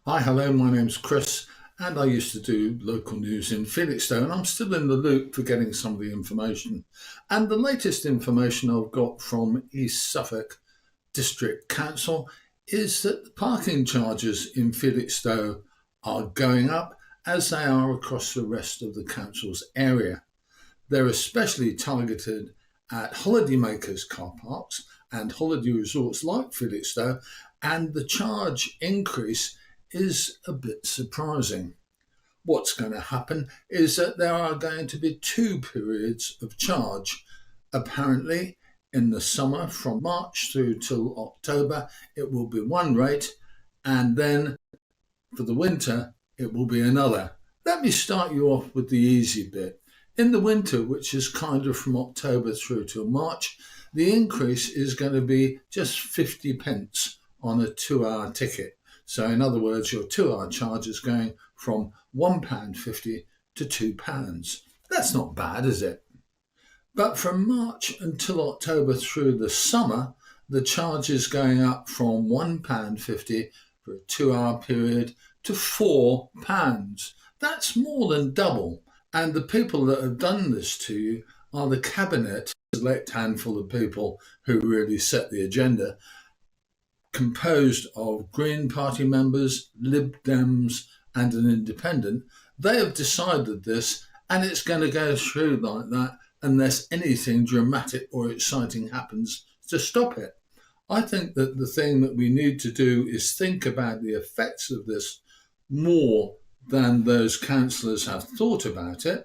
Hi, hello, my name's Chris, and I used to do local news in Felixstowe, and I'm still in the loop for getting some of the information. And the latest information I've got from East Suffolk District Council is that the parking charges in Felixstowe are going up as they are across the rest of the council's area. They're especially targeted at holidaymakers' car parks and holiday resorts like Felixstowe, and the charge increase is a bit surprising. What's going to happen is that there are going to be two periods of charge. Apparently, in the summer from March through till October, it will be one rate, and then for the winter, it will be another. Let me start you off with the easy bit. In the winter, which is kind of from October through till March, the increase is going to be just 50 pence on a 2-hour ticket. So in other words, your 2-hour charge is going from £1.50 to £2. That's not bad, is it? But from March until October through the summer, the charge is going up from £1.50 for a 2-hour period to £4. That's more than double. And the people that have done this to you are the cabinet, a select handful of people who really set the agenda, composed of Green Party members, Lib Dems, and an independent. They have decided this, and it's going to go through like that unless anything dramatic or exciting happens to stop it. I think that the thing that we need to do is think about the effects of this more than those councillors have thought about it.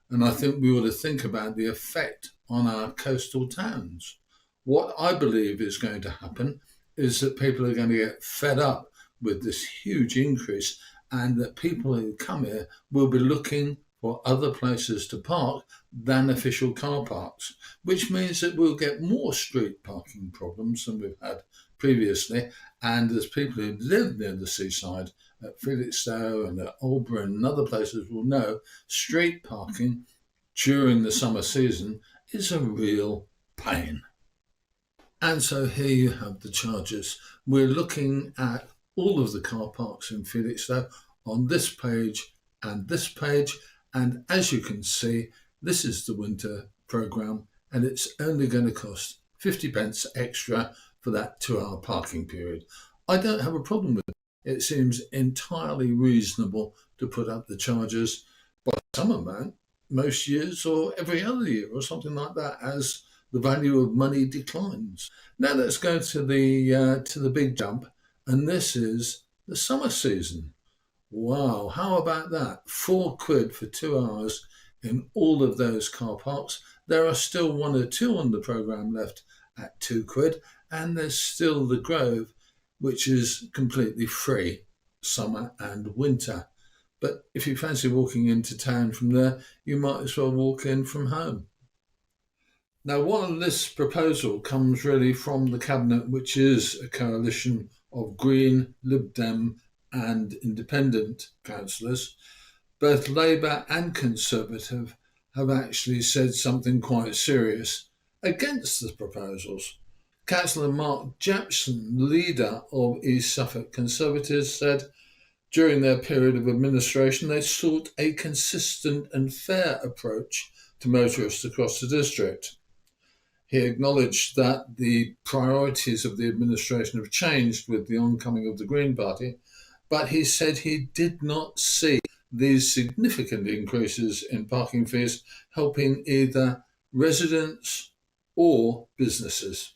And I think we ought to think about the effect on our coastal towns. What I believe is going to happen is that people are going to get fed up with this huge increase, and that people who come here will be looking for other places to park than official car parks, which means that we'll get more street parking problems than we've had previously. And as people who live near the seaside at Felixstowe and at Albury and other places will know, street parking during the summer season is a real pain. And so here you have the charges. We're looking at all of the car parks in Felixstowe on this page and this page. And as you can see, this is the winter programme, and it's only going to cost 50 pence extra for that 2-hour parking period. I don't have a problem with it. It seems entirely reasonable to put up the charges by some amount, most years or every other year or something like that, as the value of money declines. Now let's go to the big jump, and this is the summer season. Wow, how about that? £4 for 2 hours in all of those car parks. There are still one or two on the programme left at £2, and there's still the Grove, which is completely free, summer and winter. But if you fancy walking into town from there, you might as well walk in from home. Now, while this proposal comes really from the Cabinet, which is a coalition of Green, Lib Dem and Independent councillors, both Labour and Conservative have actually said something quite serious against the proposals. Councillor Mark Japson, leader of East Suffolk Conservatives, said during their period of administration they sought a consistent and fair approach to motorists across the district. He acknowledged that the priorities of the administration have changed with the oncoming of the Green Party, but he said he did not see these significant increases in parking fees helping either residents or businesses.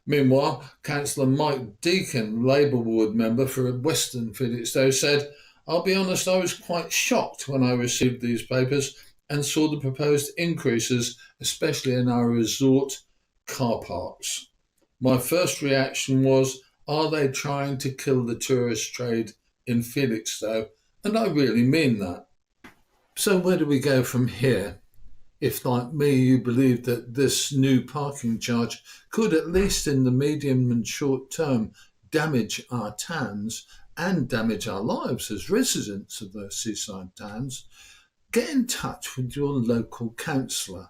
Meanwhile, Councillor Mike Deacon, Labour ward member for Western Felixstowe, said, "I'll be honest, I was quite shocked when I received these papers and saw the proposed increases, especially in our resort car parks. My first reaction was, are they trying to kill the tourist trade in Felixstowe? And I really mean that." So where do we go from here? If, like me, you believe that this new parking charge could, at least in the medium and short term, damage our towns and damage our lives as residents of those seaside towns, get in touch with your local councillor.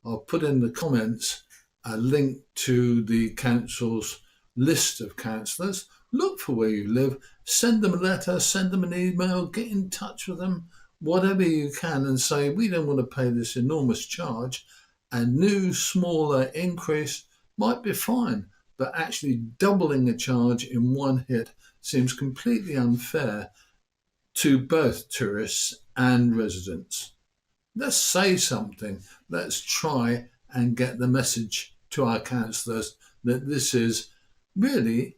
I'll put in the comments a link to the council's list of councillors, Look for where you live, send them a letter, send them an email, get in touch with them, whatever you can, and say, we don't want to pay this enormous charge. A new, smaller increase might be fine, but actually doubling a charge in one hit seems completely unfair to both tourists and residents. Let's say something. Let's try and get the message to our councillors that this is really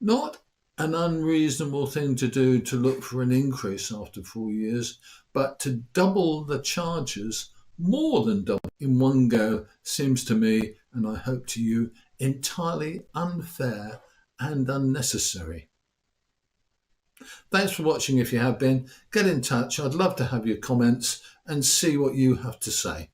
not an unreasonable thing to do to look for an increase after 4 years, but to double the charges, more than double in one go, seems to me, and I hope to you, entirely unfair and unnecessary. Thanks for watching if you have been. Get in touch. I'd love to have your comments and see what you have to say.